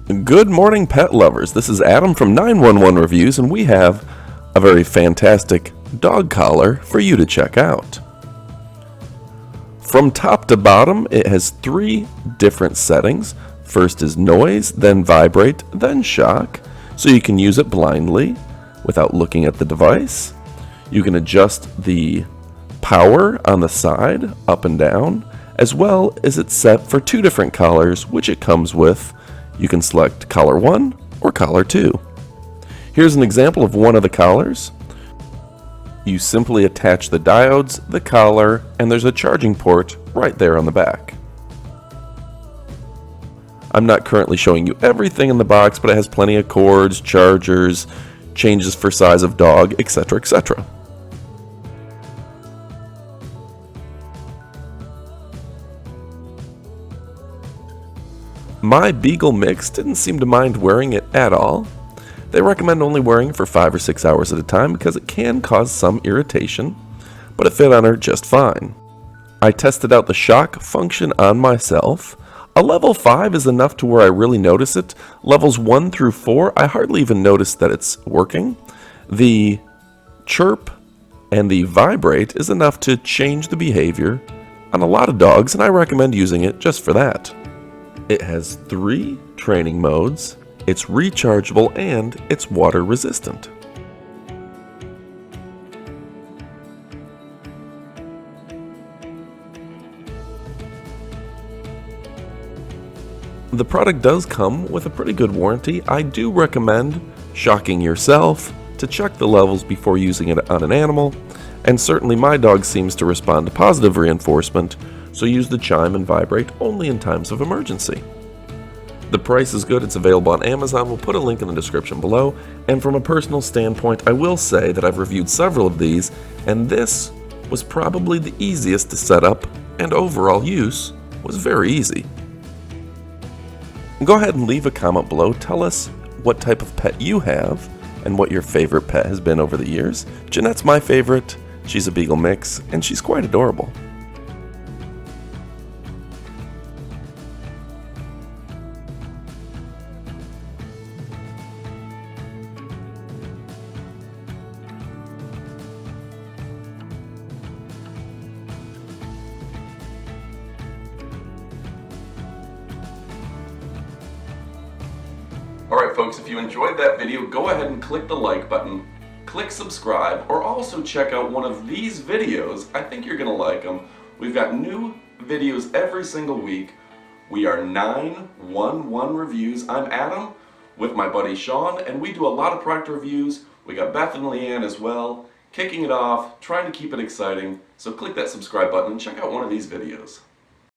Good morning, pet lovers. This is Adam from 911 Reviews, and we have a very fantastic dog collar for you to check out. From top to bottom, it has 3 different settings. First is noise, then vibrate, then shock, so you can use it blindly without looking at the device. You can adjust the power on the side, up and down, as well as it's set for 2 different collars, which it comes with. You can select collar 1 or collar 2. Here's an example of one of the collars. You simply attach the diodes, the collar, and there's a charging port right there on the back. I'm not currently showing you everything in the box, but it has plenty of cords, chargers, changes for size of dog, etc., etc. My Beagle mix didn't seem to mind wearing it at all. They recommend only wearing it for 5 or 6 hours at a time because it can cause some irritation, but it fit on her just fine. I tested out the shock function on myself. A level 5 is enough to where I really notice it. Levels 1 through 4, I hardly even notice that it's working. The chirp and the vibrate is enough to change the behavior on a lot of dogs, and I recommend using it just for that. It has 3 training modes, it's rechargeable, and it's water resistant. The product does come with a pretty good warranty. I do recommend shocking yourself to check the levels before using it on an animal, and certainly my dog seems to respond to positive reinforcement, so use the chime and vibrate only in times of emergency. The price is good, it's available on Amazon, we'll put a link in the description below, and from a personal standpoint, I will say that I've reviewed several of these, and this was probably the easiest to set up, and overall use was very easy. Go ahead and leave a comment below, tell us what type of pet you have, and what your favorite pet has been over the years. Jeanette's my favorite, she's a Beagle mix, and she's quite adorable. Alright folks, if you enjoyed that video, go ahead and click the like button, click subscribe, or also check out one of these videos. I think you're going to like them. We've got new videos every single week. We are 911 Reviews. I'm Adam with my buddy Sean, and we do a lot of product reviews. We got Beth and Leanne as well, kicking it off, trying to keep it exciting. So click that subscribe button and check out one of these videos.